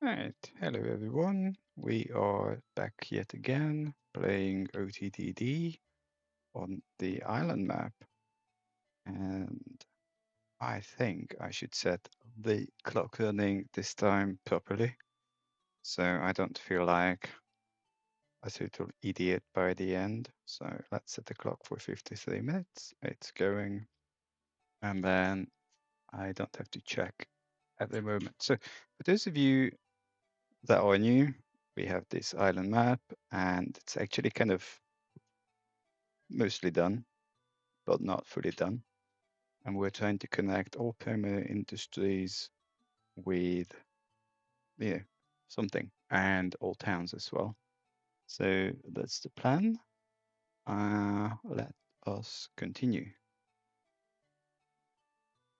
Right, hello everyone. We are back yet again playing OTTD on the island map. And I think I should set the clock running this time properly, so I don't feel like a total idiot by the end. So let's set the clock for 53 minutes. It's going, and then I don't have to check at the moment. So for those of you that are new, we have this island map, and it's actually kind of mostly done, but not fully done. And we're trying to connect all primary industries with something, and all towns as well. So that's the plan. Let us continue.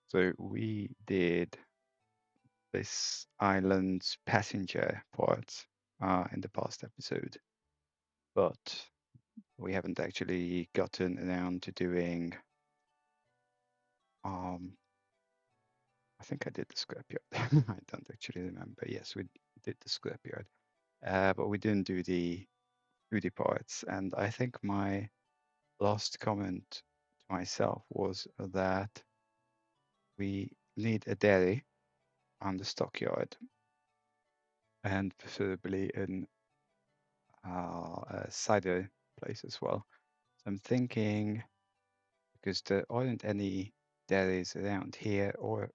So we did this island's passenger part in the past episode, but we haven't actually gotten around to doing I think I did the scrapyard. I don't actually remember. Yes, we did the scrapyard, but we didn't do the foodie parts. And I think my last comment to myself was that we need a dairy on the stockyard, and preferably in a cider place as well. So I'm thinking, because there aren't any dairies around here or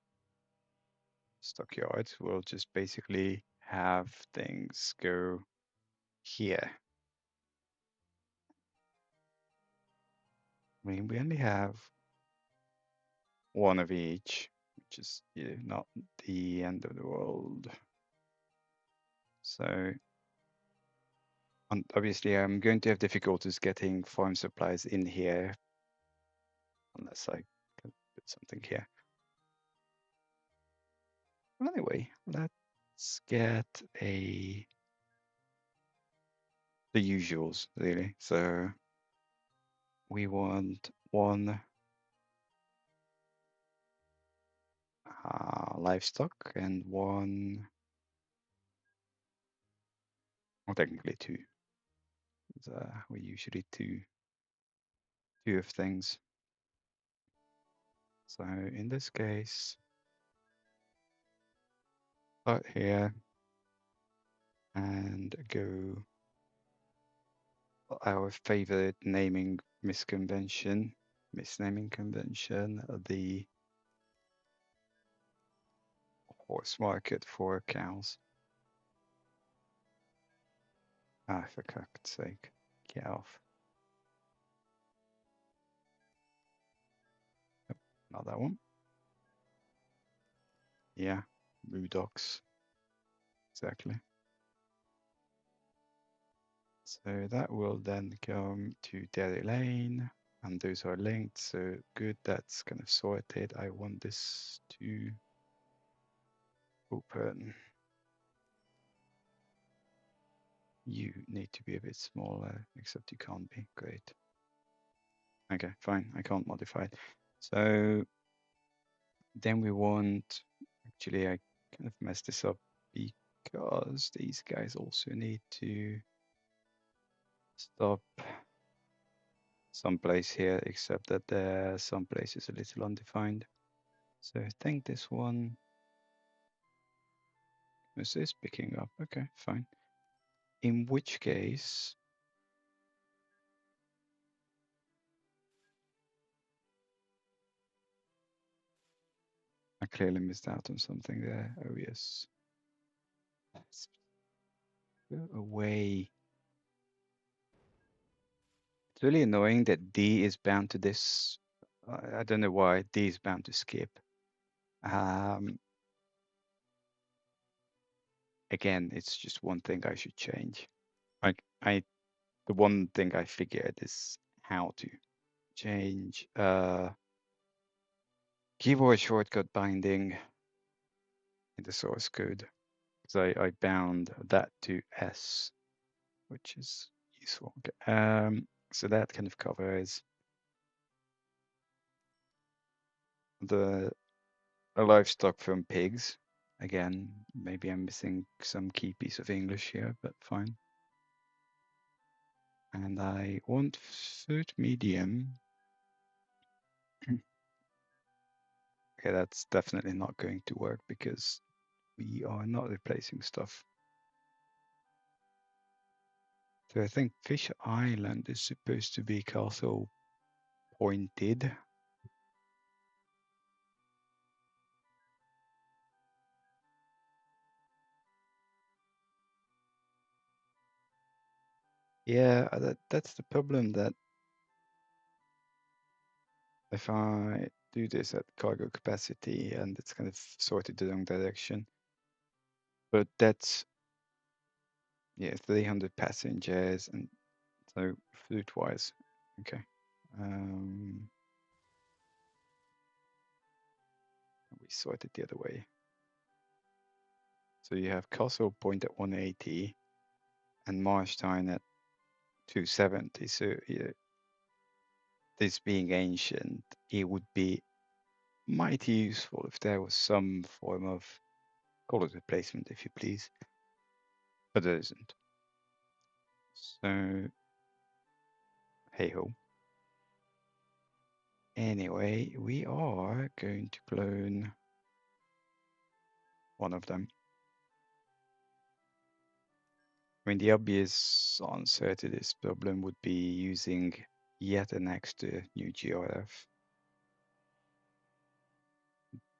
stockyards, we'll just basically have things go here. I mean, we only have one of each, which is not the end of the world. So obviously I'm going to have difficulties getting farm supplies in here unless I can put something here. Anyway, let's get the usuals really. So we want one livestock and one, well, technically two. We usually two of things. So in this case, start here and go our favorite misnaming convention, the horse market for cows. For fuck's sake, get off. Oh, not that one. Yeah, Moodocks. Exactly. So that will then come to Dairy Lane, and those are linked. So good, that's kind of sorted. I want this to open. You need to be a bit smaller, except you can't be. Great. Okay, fine. I can't modify it. So then we want, actually, I kind of messed this up because these guys also need to stop someplace here, except that there some places a little undefined. So I think this one is this picking up. Okay, fine. In which case, I clearly missed out on something there. Oh yes. Let's go away. It's really annoying that D is bound to this. I don't know why D is bound to skip. Again, it's just one thing I should change. The one thing I figured is how to change keyboard shortcut binding in the source code, because I bound that to S, which is useful. Okay. So that kind of covers the livestock from pigs. Again, maybe I'm missing some key piece of English here, but fine. And I want food medium. Okay, that's definitely not going to work because we are not replacing stuff. So I think Fish Island is supposed to be castle pointed. Yeah, that's the problem, that if I do this at cargo capacity and it's kind of sorted the wrong direction, but that's, yeah, 300 passengers, and so fluid wise, okay. We sort it the other way. So you have Castle Point at 180 and Marstein at 270. So yeah, this being ancient, it would be mighty useful if there was some form of, call it replacement if you please, but there isn't. So hey ho. Anyway, we are going to clone one of them. I mean, the obvious answer to this problem would be using yet an extra new GRF,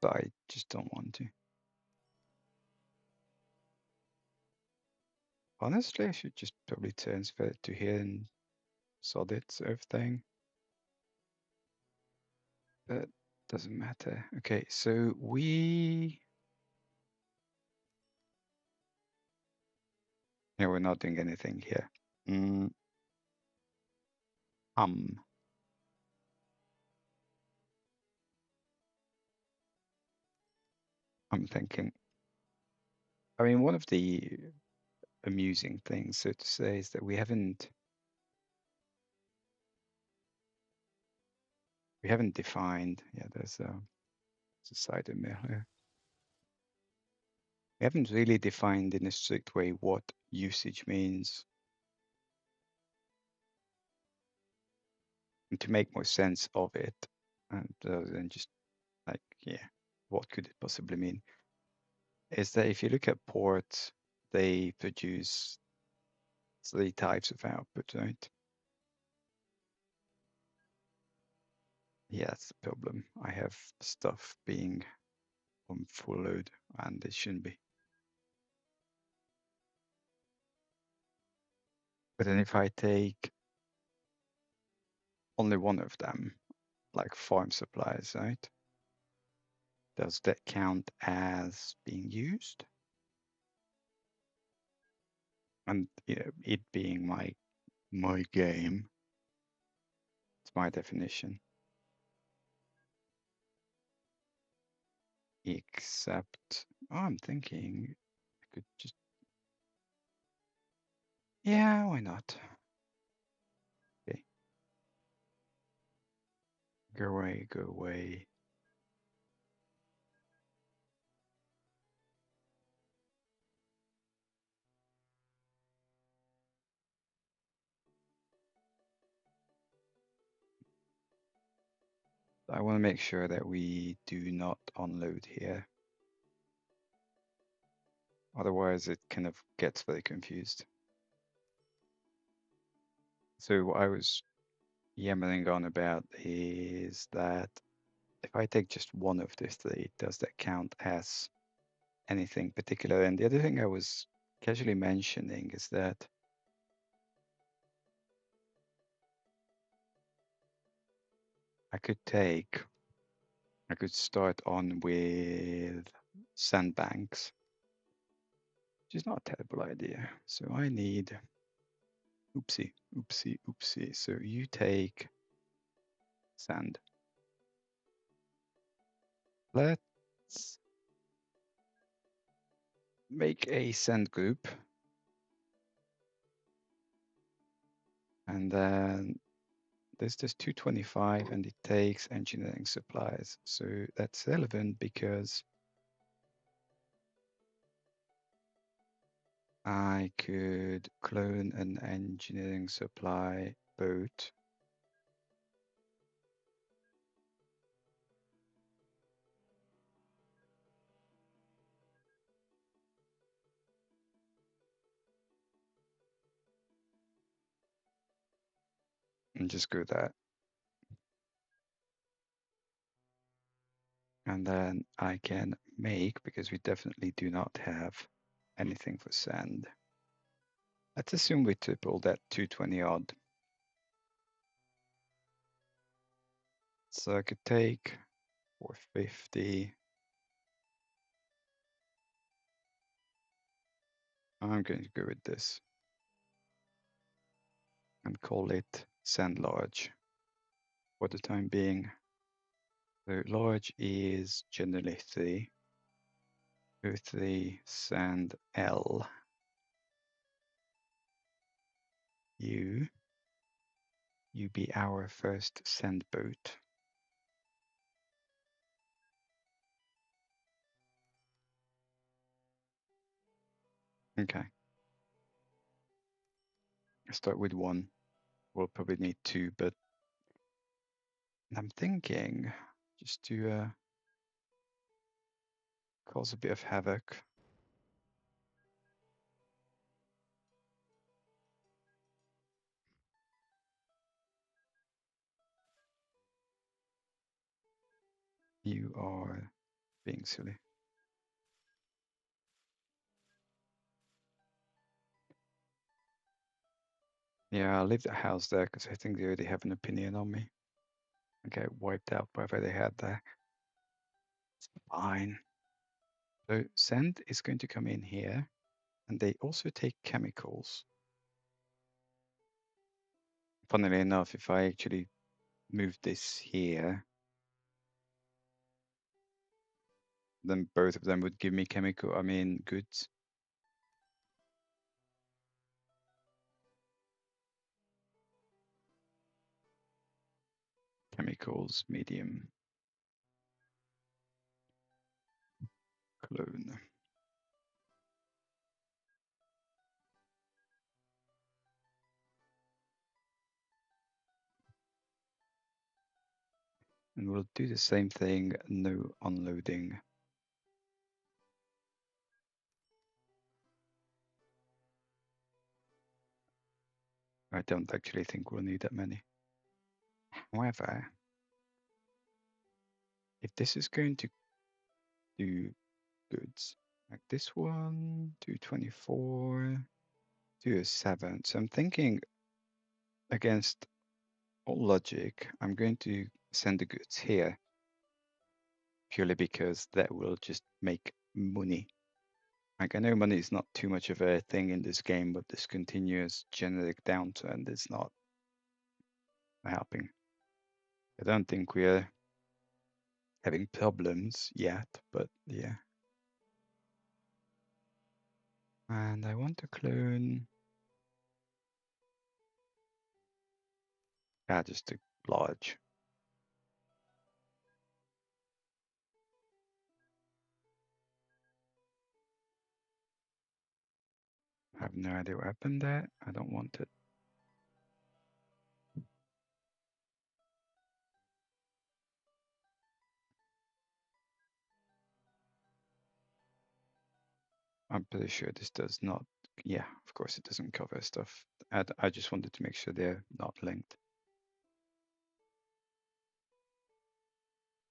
but I just don't want to. Honestly, I should just probably transfer it to here and sod it sort of thing. But doesn't matter. Okay, so yeah, we're not doing anything here. Mm, I'm thinking. I mean, one of the amusing things, so to say, is that we haven't defined. Yeah, there's a side email here. We haven't really defined in a strict way what usage means. And to make more sense of it, and than just like, yeah, what could it possibly mean? Is that if you look at ports, they produce 3 types of output, right? Yeah, that's the problem. I have stuff being on full load and it shouldn't be. But then if I take only one of them, like farm supplies, right? Does that count as being used? And it being my game, it's my definition. Except, I'm thinking I could just, yeah, why not? Okay, go away, go away. I want to make sure that we do not unload here. Otherwise, it kind of gets very confused. So what I was yammering on about is that if I take just one of these 3, does that count as anything particular? And the other thing I was casually mentioning is that I could start on with sandbanks, which is not a terrible idea. So I need, oopsie. So you take sand. Let's make a sand group. And then this does 225 and it takes engineering supplies. So that's relevant because I could clone an engineering supply boat. And just go that. And then I can make, because we definitely do not have anything for sand. Let's assume we triple that 220 odd. So I could take 450. I'm going to go with this and call it sand large for the time being. So large is generally 3. 3 sand L. You be our first sand boat. Okay. I'll start with 1. We'll probably need 2, but I'm thinking just to cause a bit of havoc. You are being silly. Yeah, I'll leave the house there because I think they already have an opinion on me. I get wiped out whatever they had there. It's fine. So sand is going to come in here, and they also take chemicals. Funnily enough, if I actually move this here, then both of them would give me goods. Chemicals, medium. Clone. And we'll do the same thing, no unloading. I don't actually think we'll need that many. However, if this is going to do goods, like this one, 224, 207. So I'm thinking against all logic, I'm going to send the goods here purely because that will just make money. Like I know money is not too much of a thing in this game, but this continuous generic downturn is not helping. I don't think we're having problems yet, but yeah. And I want to clone. Just a large. I have no idea what happened there. I don't want it. I'm pretty sure this does not. Yeah, of course it doesn't cover stuff. I just wanted to make sure they're not linked.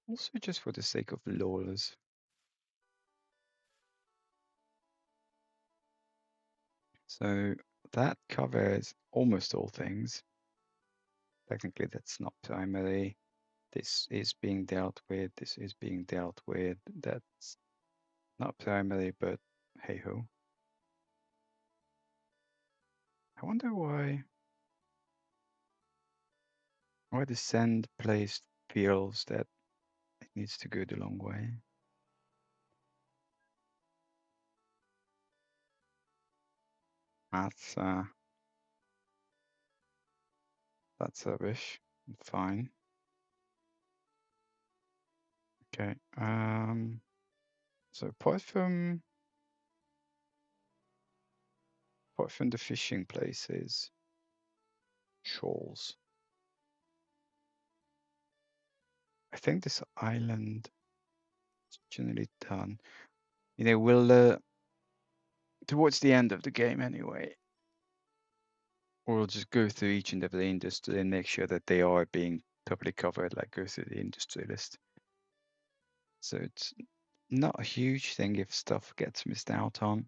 Also, just for the sake of lols. So that covers almost all things. Technically, that's not primary. This is being dealt with. This is being dealt with. That's not primary, but hey ho. I wonder why the send place feels that it needs to go the long way. That's rubbish. Fine. Okay. So apart from apart from the fishing places, shoals. I think this island is generally done. You know, we'll towards the end of the game anyway, we'll just go through each and every industry and make sure that they are being properly covered, like go through the industry list. So it's not a huge thing if stuff gets missed out on.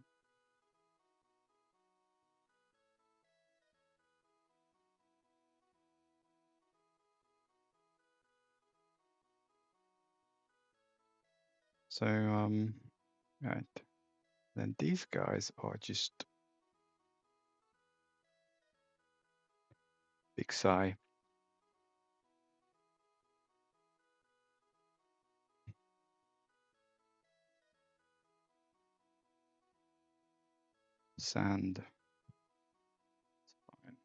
So, right. Then these guys are just big sigh. Sand. Fine.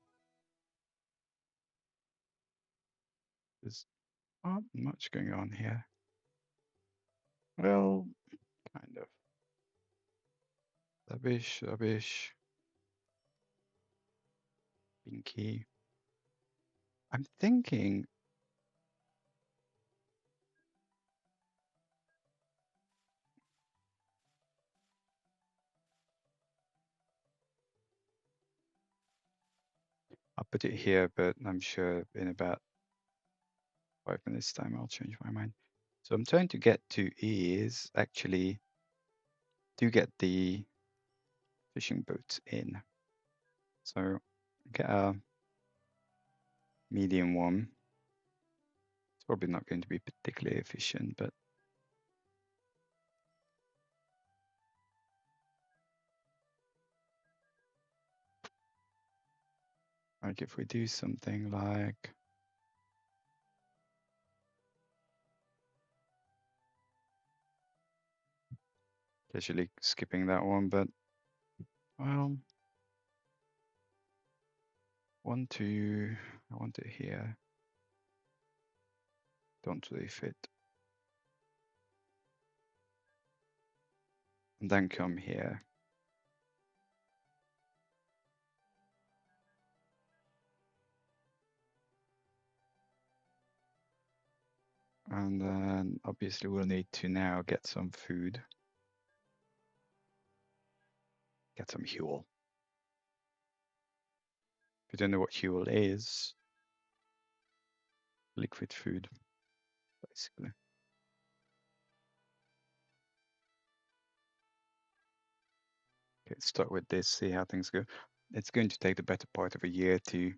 There's not much going on here. Well, kind of. Rubbish, rubbish. Binky. I'm thinking I'll put it here, but I'm sure in about 5 minutes time I'll change my mind. So I'm trying to get to is actually to get the fishing boats in. So get a medium one. It's probably not going to be particularly efficient, but like if we do something like casually skipping that one, but well, I want it here. Don't really fit. And then come here. And then obviously we'll need to now get some food. Get some fuel. If you don't know what fuel is, liquid food, basically. Okay, let's start with this, see how things go. It's going to take the better part of a year to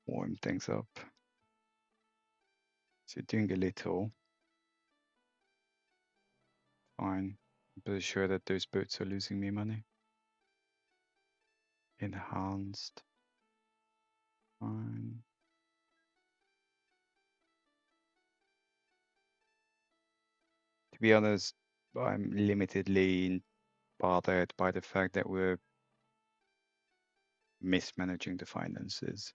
warm things up. So you're doing a little. Fine. I'm pretty sure that those boats are losing me money. Enhanced. Fine. To be honest, I'm limitedly bothered by the fact that we're mismanaging the finances.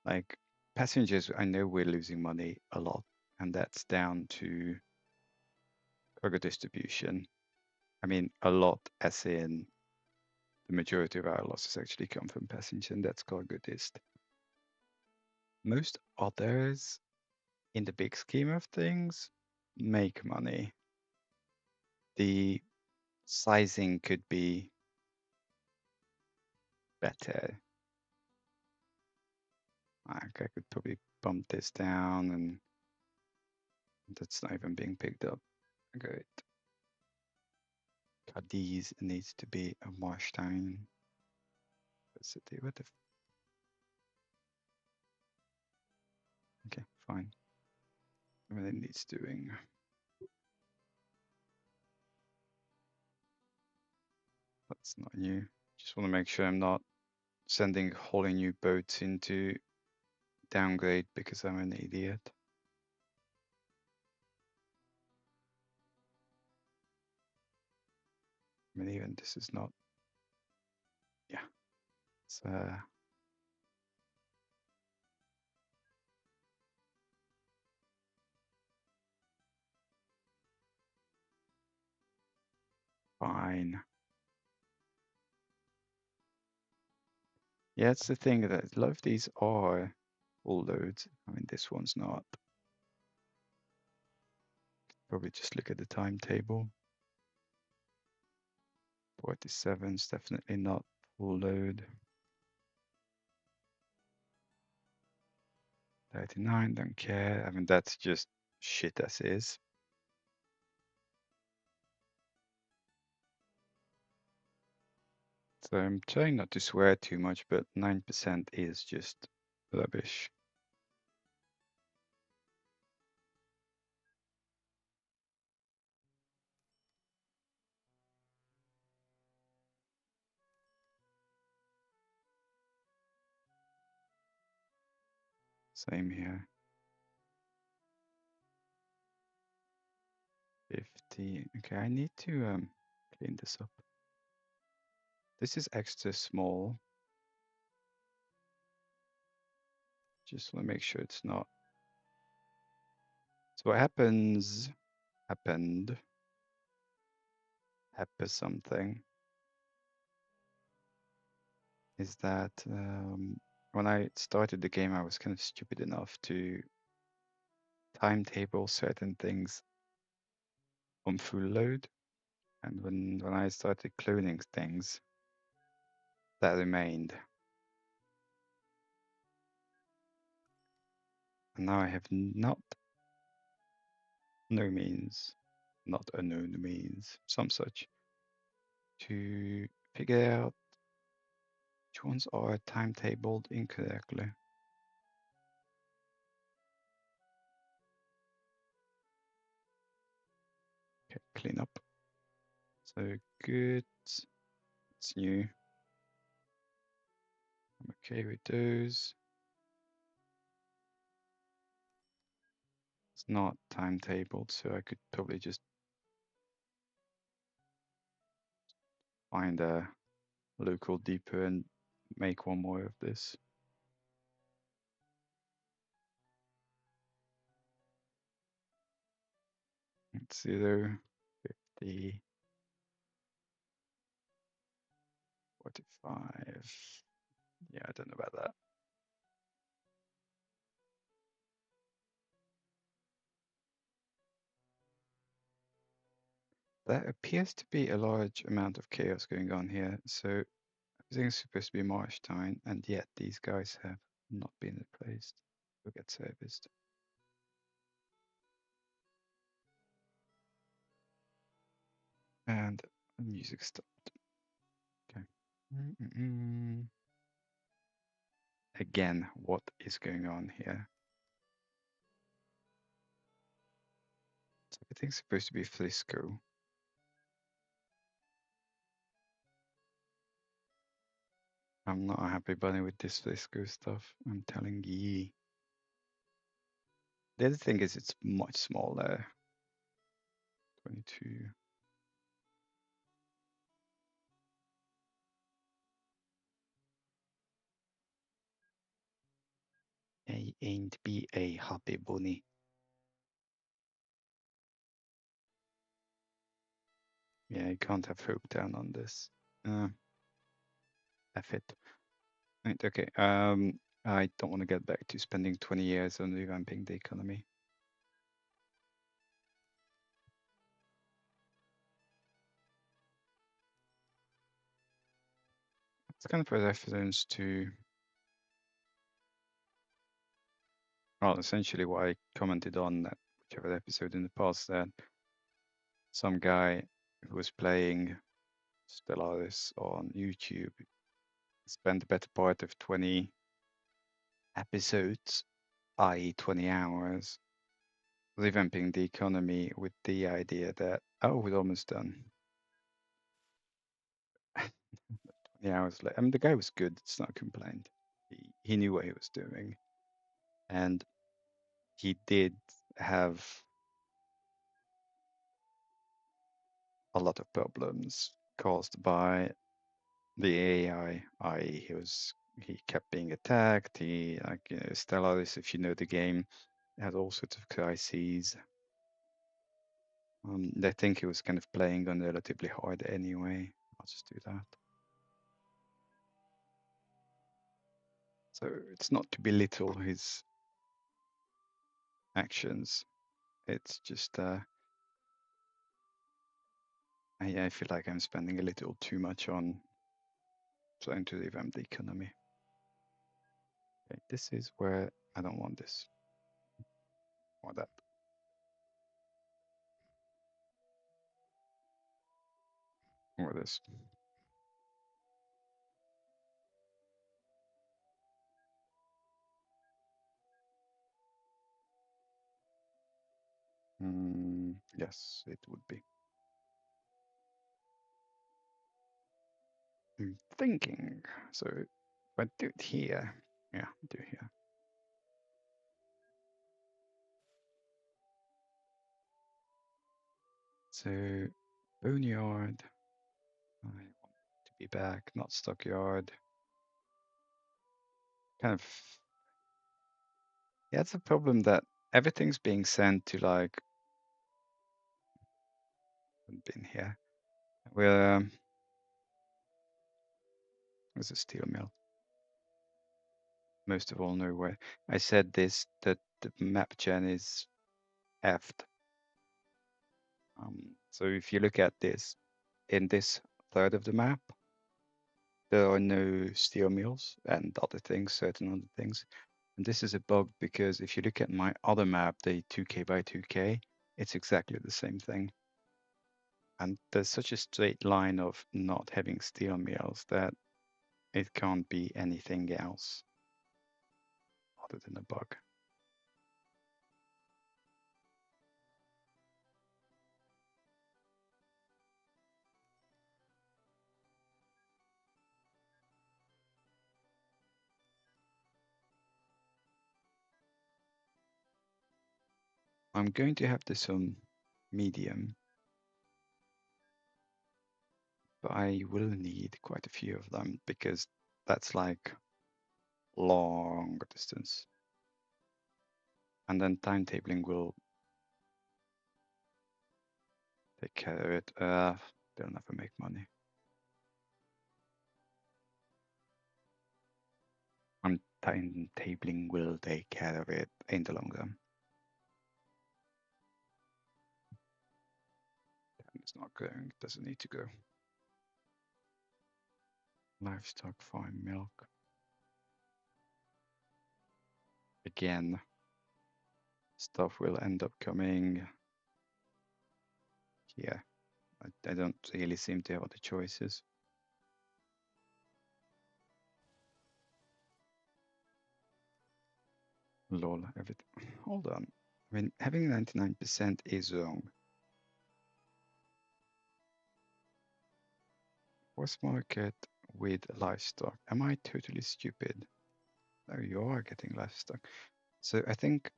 Like passengers, I know we're losing money a lot, and that's down to cargo distribution. I mean, a lot as in the majority of our losses actually come from passenger, and that's cargo dist. Most others, in the big scheme of things, make money. The sizing could be better. I could probably bump this down, and that's not even being picked up. Good. Cadiz needs to be a marsh town. City, what the? Okay, fine. Everything needs doing. That's not new. Just want to make sure I'm not sending wholly new boats into downgrade because I'm an idiot. I mean, even this is not. Yeah, it's fine. Yeah, it's the thing that a lot of these are full loads. I mean, this one's not. Probably just look at the timetable. 47's definitely not full load. 39, don't care. I mean, that's just shit as is. So I'm trying not to swear too much, but 9% is just rubbish. Same here. 50. Okay, I need to clean this up. This is extra small. Just want to make sure it's not. So what happened, happen something, is that when I started the game, I was kind of stupid enough to timetable certain things on full load. And when I started cloning things, that remained. And now I have no means, not unknown means, some such, to figure out which ones are timetabled incorrectly. Okay, clean up. So good. It's new. I'm okay with those. It's not timetabled, so I could probably just find a local depot and make one more of this. It's 0, 50, 45. Yeah, I don't know about that. There appears to be a large amount of chaos going on here. So everything's supposed to be March time, and yet these guys have not been replaced or get serviced. And the music stopped. Okay. Again, what is going on here? So everything's supposed to be Frisco. I'm not a happy bunny with this Frisco stuff, I'm telling ye. The other thing is it's much smaller. 22. I ain't be a happy bunny. Yeah, you can't have hope down on this. F it. Right, okay. I don't want to get back to spending 20 years on revamping the economy. It's kind of a reference to, well, essentially what I commented on that whichever episode in the past, that some guy who was playing Stellaris on YouTube spent the better part of 20 episodes, i.e. 20 hours, revamping the economy with the idea that, oh, we're almost done. 20 hours later. I mean, the guy was good. It's not a complaint. He knew what he was doing. And he did have a lot of problems caused by the AI. He kept being attacked. Stellaris, if you know the game, had all sorts of crises. I think he was kind of playing on relatively hard anyway. I'll just do that. So it's not to belittle his actions. It's just I feel like I'm spending a little too much on trying to revamp the economy. Okay, this is where I don't want this or that. Or this. Yes, it would be. I'm thinking. So if I do it here, yeah, do it here. So boneyard. I want to be back, not stockyard. Kind of. Yeah, it's a problem that everything's being sent to like. Been here. Where there's a steel mill. Most of all nowhere. I said this that the map gen is effed. So if you look at this, in this third of the map, there are no steel mills and other things, certain other things. And this is a bug because if you look at my other map, the 2K by 2K, it's exactly the same thing. And there's such a straight line of not having steel mills that it can't be anything else other than a bug. I'm going to have this on medium, but I will need quite a few of them because that's like long distance. And then timetabling will take care of it. They'll never make money. And timetabling will take care of it in the long run. It's not going, doesn't need to go. Livestock farm milk. Again, stuff will end up coming here. I don't really seem to have other choices. Lol, everything. Hold on. I mean, having 99% is wrong. Horse market with livestock. Am I totally stupid? No, you are getting livestock. So I think.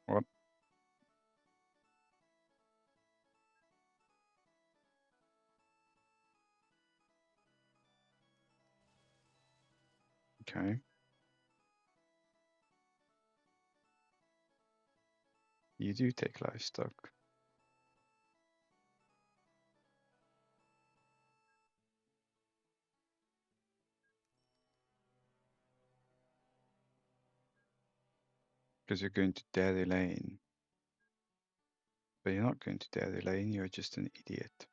What? Okay. You do take livestock. Because you're going to Dairy Lane. But you're not going to Dairy Lane, you're just an idiot.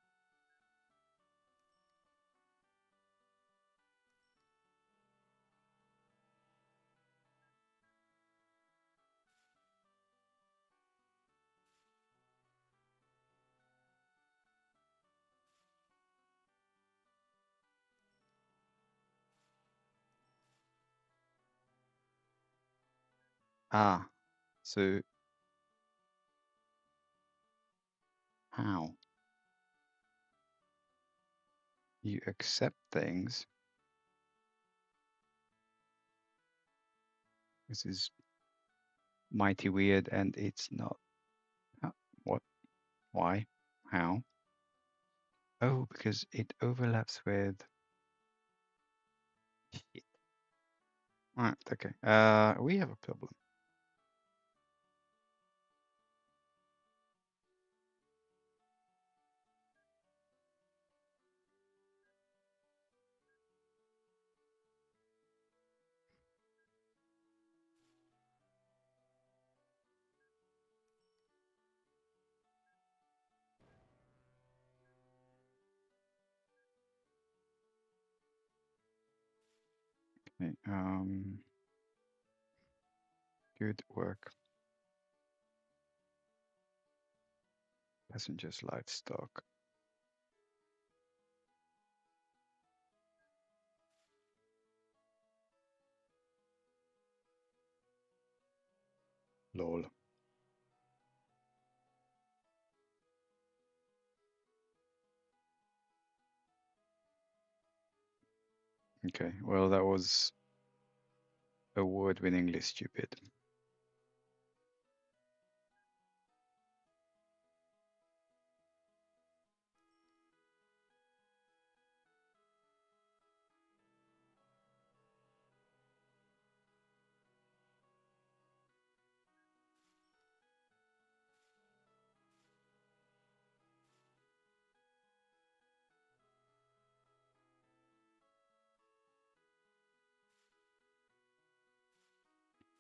Ah, so how? You accept things. This is mighty weird and it's not. What? Why? How? Oh, because it overlaps with. Shit. Alright, okay. We have a problem. Okay, good work. Passengers, livestock. Lol. Okay, well, that was award-winningly stupid.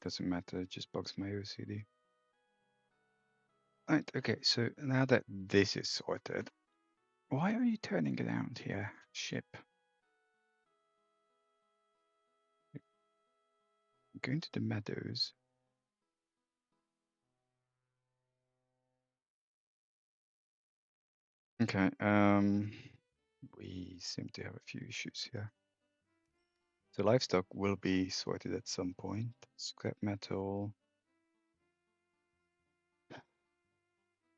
Doesn't matter, it just bugs my OCD. Right, okay, so now that this is sorted, why are you turning around here, ship? Going to the meadows. Okay, we seem to have a few issues here. So livestock will be sorted at some point. Scrap metal.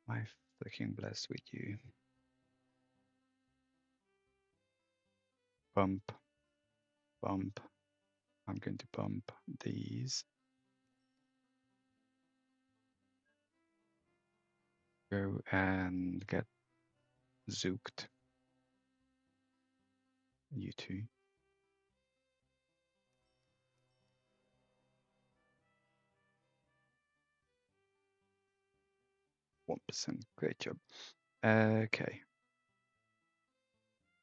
My freaking blessed with you. Bump. Bump. I'm going to bump these. Go and get zooked. You too. 1%. Great job. Okay.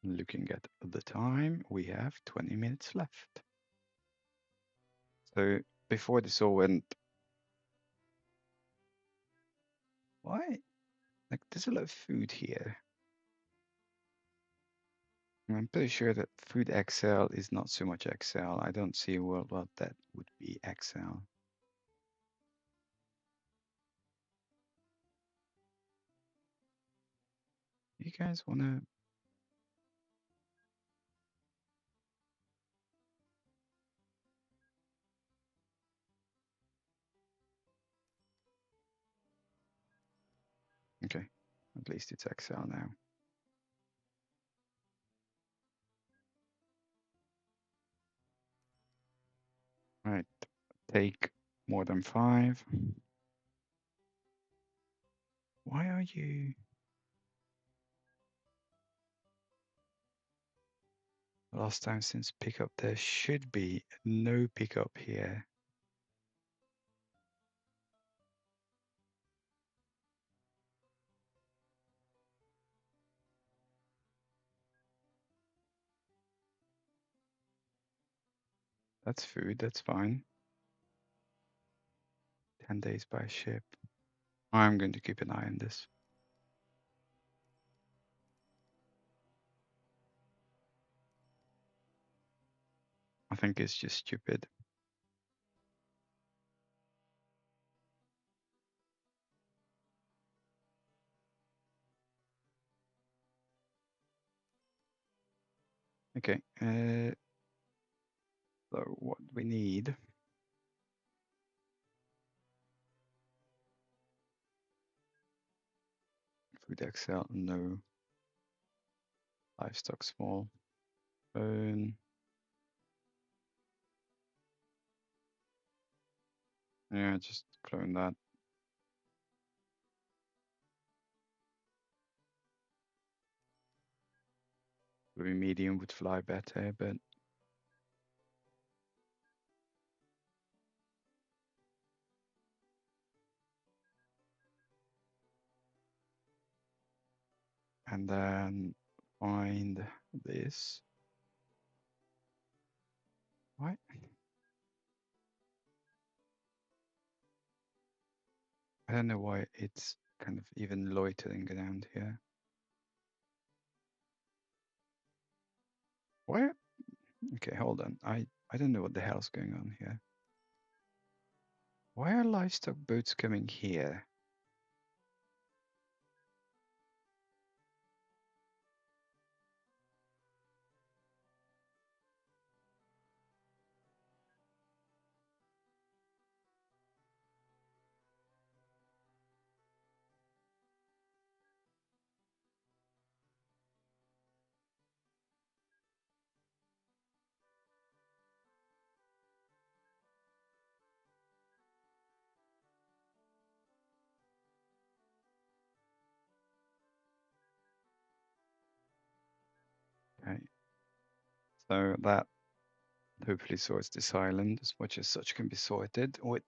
Looking at the time, we have 20 minutes left. So before this all went, why? Like, there's a lot of food here. I'm pretty sure that food Excel is not so much Excel. I don't see a world where that would be Excel. You guys want to? Okay, at least it's Excel now. Right, take more than 5. Why are you? Last time since pickup, there should be no pickup here. That's food, that's fine. 10 days by ship. I'm going to keep an eye on this. I think it's just stupid. Okay, so what we need. Food Excel, no. Livestock small. Yeah, just clone that. Maybe medium would fly better, but and then find this. What? I don't know why it's kind of even loitering around here. Where? Okay, hold on. I don't know what the hell's going on here. Why are livestock boats coming here? Okay, so that hopefully sorts this island as much as such can be sorted with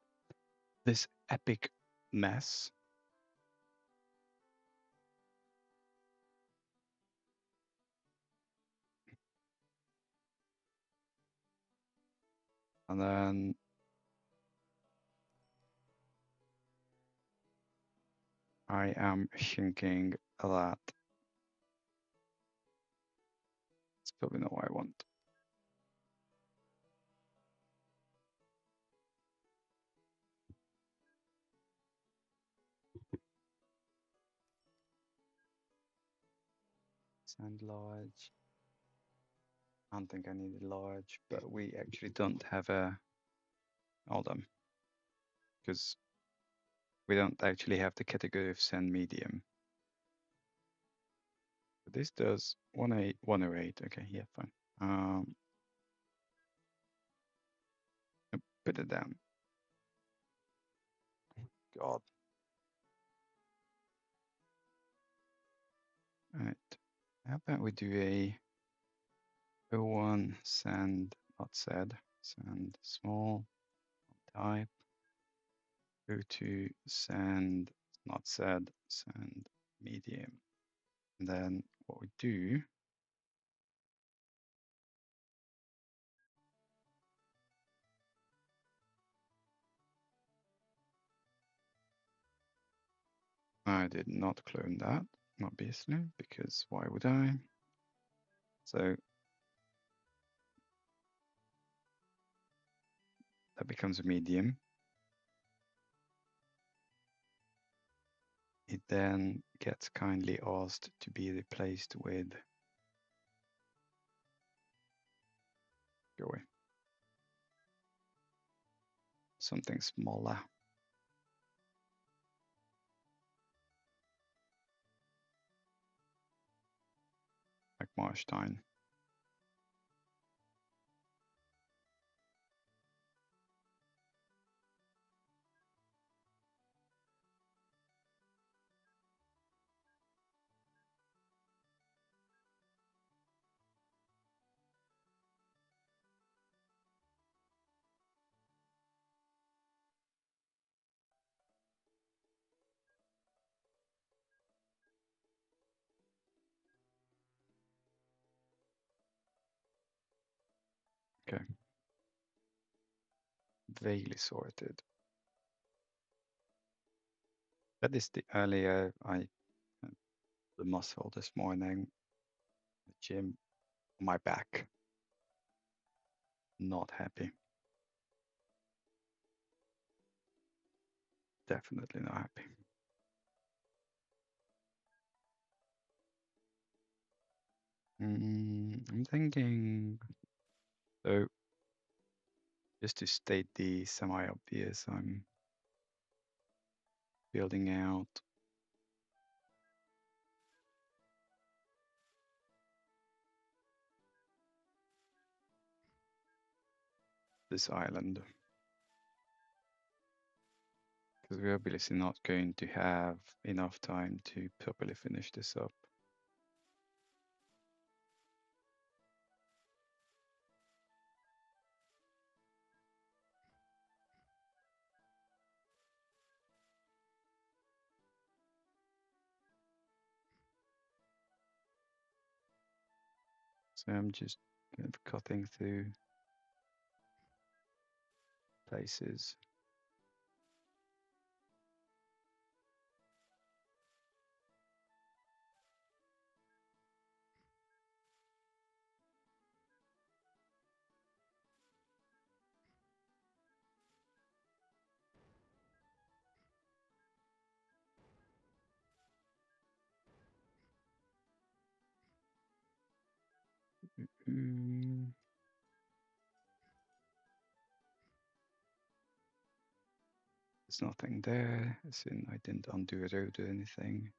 this epic mess. And then I am thinking that it's probably not what I want. Sand large. I don't think I need it large, but we actually don't have a, hold on, because we don't actually have the category of sand medium. But this does 108. Okay, yeah, fine. Put it down. God. All right. How about we do a 01 sand, not said, sand small type. 02 sand, not said, sand medium. And then what we do, I did not clone that, obviously, because why would I? So that becomes a medium. It then gets kindly asked to be replaced with, go away, something smaller. Like Marstein. Okay. Vaguely sorted. That is the earlier I the muscle this morning, the gym, my back. Not happy. Definitely not happy. I'm thinking, so just to state the semi-obvious, I'm building out this island because we're obviously not going to have enough time to properly finish this up. So I'm just kind of cutting through places. There's nothing there. As in, I didn't undo a road or anything.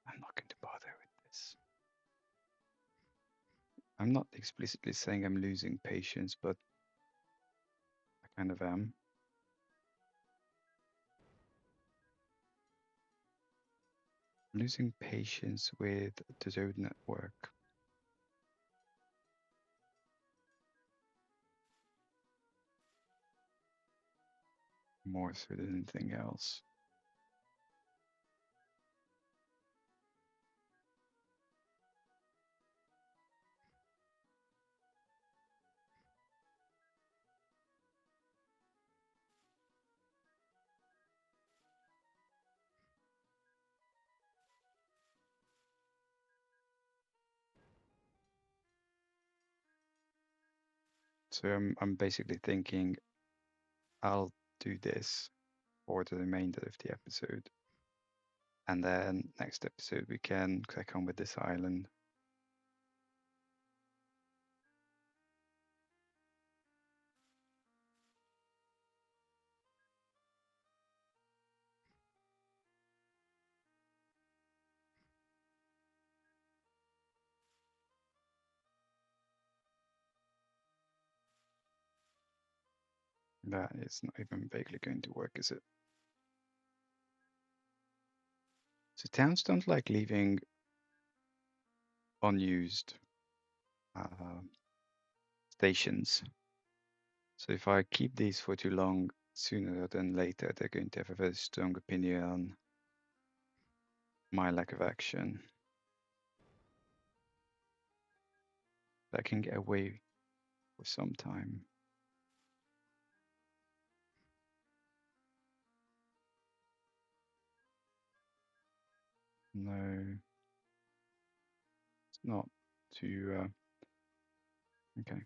I'm not going to bother with this. I'm not explicitly saying I'm losing patience, but I kind of am. Losing patience with the road network. More so than anything else. So I'm basically thinking I'll do this for the remainder of the episode. And then next episode we can crack on with this island. That is not even vaguely going to work, is it? So towns don't like leaving unused stations. So if I keep these for too long, sooner than later, they're going to have a very strong opinion on my lack of action. I can get away for some time. No, it's not too, okay.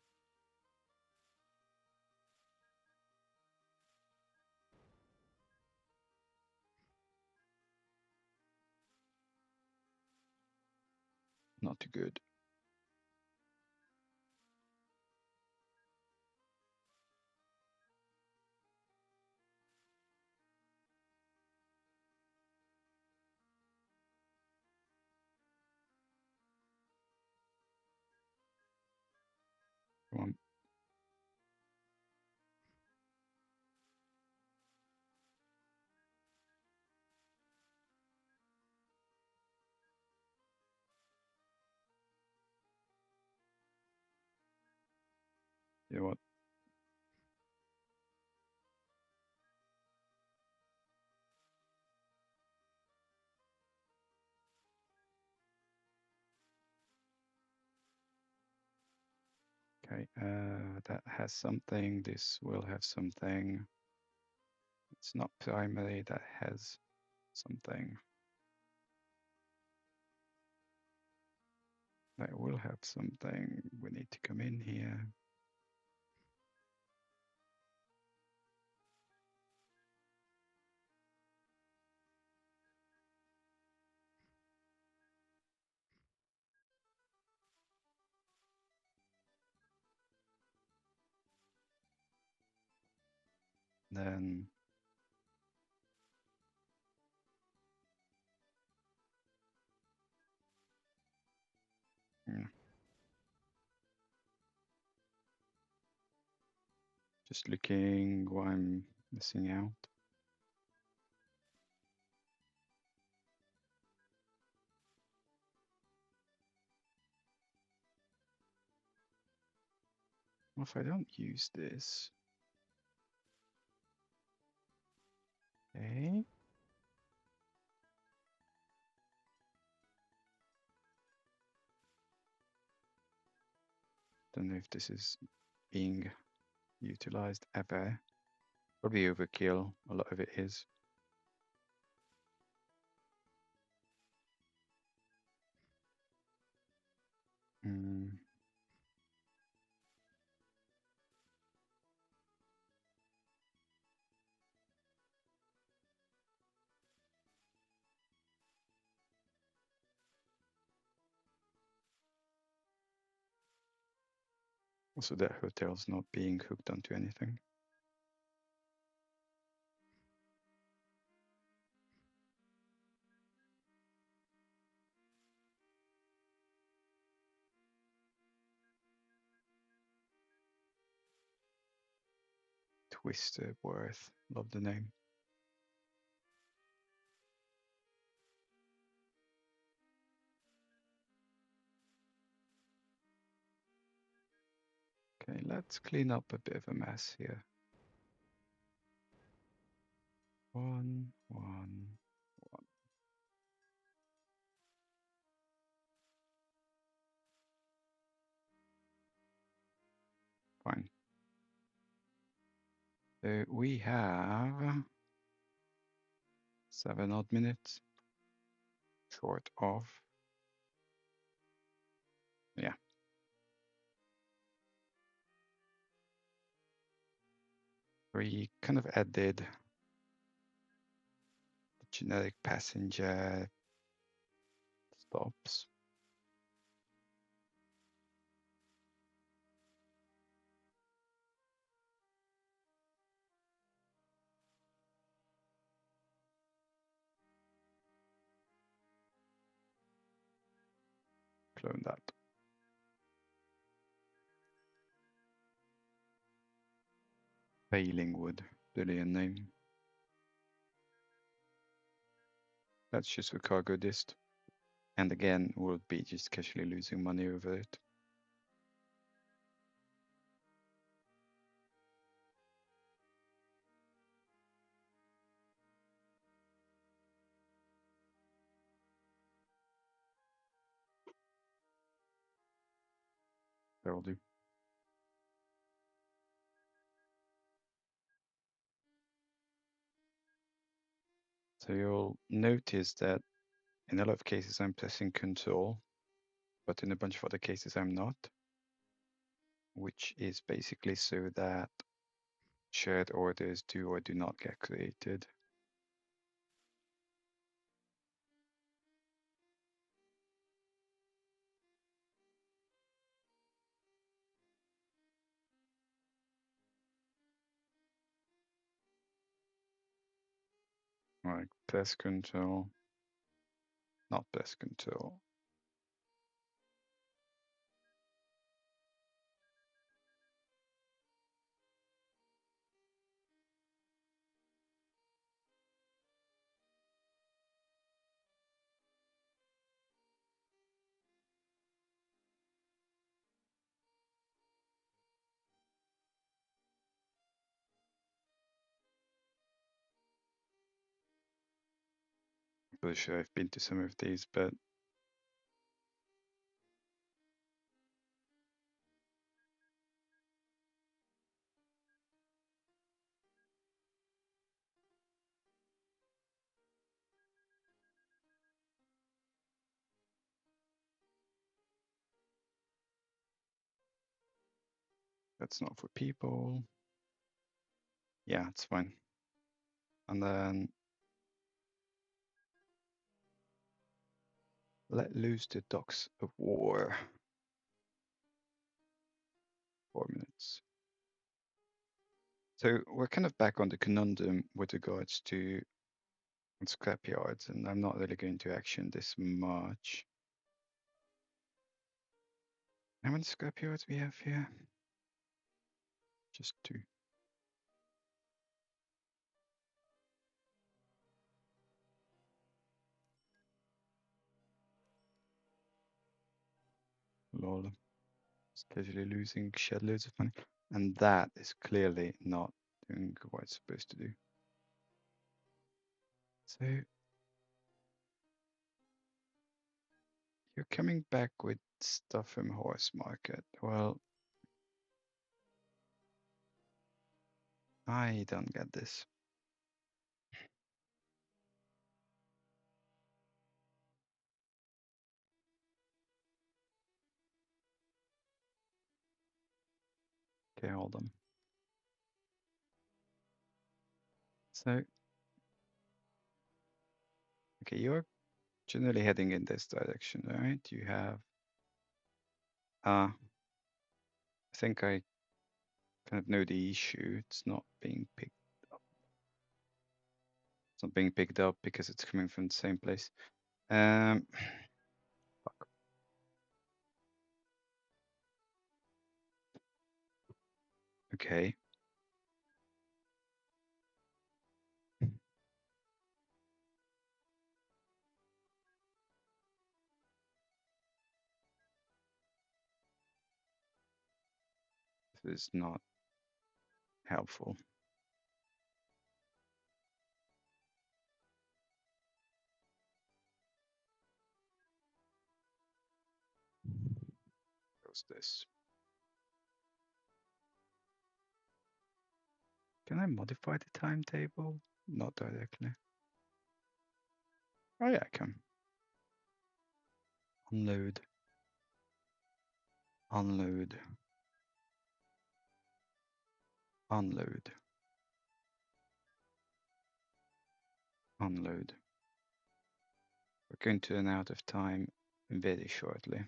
Not too good. Come on. You know what? Okay, that has something. This will have something. It's not primary, that has something. That will have something. We need to come in here. Then yeah. Just looking what I'm missing out. What if I don't use this? Okay. Don't know if this is being utilized ever. Probably overkill. A lot of it is. Mm. Also, that hotel's not being hooked onto anything. Twisted Worth. Love the name. Okay, let's clean up a bit of a mess here. 1, 1. Fine. So we have 7 odd minutes short of, yeah. We kind of added the genetic passenger stops. Clone that. Bailingwood, brilliant name. That's just for cargo dist. And again, we'll be just casually losing money over it. That'll do. So you'll notice that in a lot of cases I'm pressing Control, but in a bunch of other cases I'm not, which is basically so that shared orders do or do not get created. Like press Control, not press Control. I'm pretty sure I've been to some of these, but that's not for people. Yeah, it's fine. And then let loose the dogs of war. 4 minutes. So we're kind of back on the conundrum with regards to scrapyards, and I'm not really going to action this much. How many scrapyards we have here? Just 2. Lol. Just casually losing shed loads of money. And that is clearly not doing what it's supposed to do. So you're coming back with stuff from Horse Market. Well, I don't get this. Okay, hold on. So, okay, you're generally heading in this direction, right? You have I think I kind of know the issue. It's not being picked up. It's not being picked up because it's coming from the same place. Fuck. Okay. This is not helpful. What's this? Can I modify the timetable? Not directly. Oh yeah, I can. Unload. Unload. Unload. Unload. We're going to run out of time very shortly.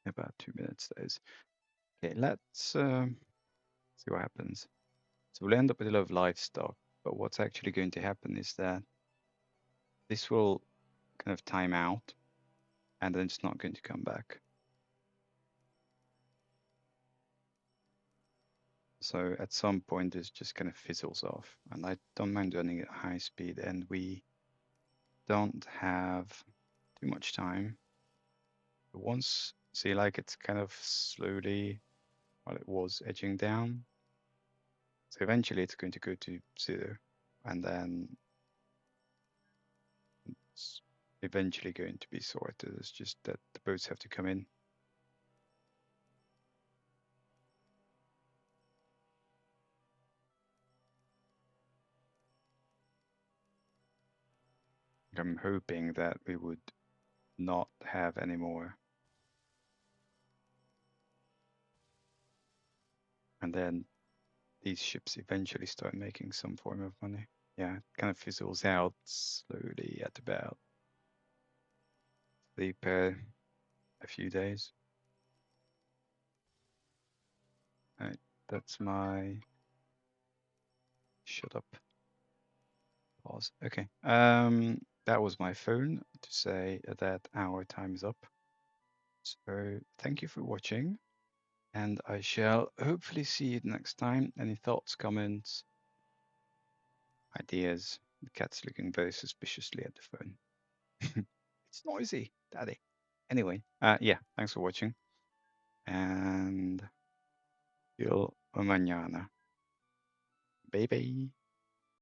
About 2 minutes, that is. Okay, let's see what happens. So we'll end up with a lot of livestock, but what's actually going to happen is that this will kind of time out, and then it's not going to come back. So at some point, it just kind of fizzles off, and I don't mind running at high speed, and we don't have too much time. But once, see, like it's kind of slowly, well, it was edging down. So eventually it's going to go to 0, and then it's eventually going to be sorted. It's just that the boats have to come in. I'm hoping that we would not have any more. And then these ships eventually start making some form of money. Yeah, it kind of fizzles out slowly at about 3 per a few days. Right, that's my shut up. Pause. Okay. That was my phone to say that our time is up. So thank you for watching, and I shall hopefully see you next time. Any thoughts, comments, ideas? The cat's looking very suspiciously at the phone. It's noisy, Daddy. Anyway, yeah, thanks for watching, and till mañana. Bye bye.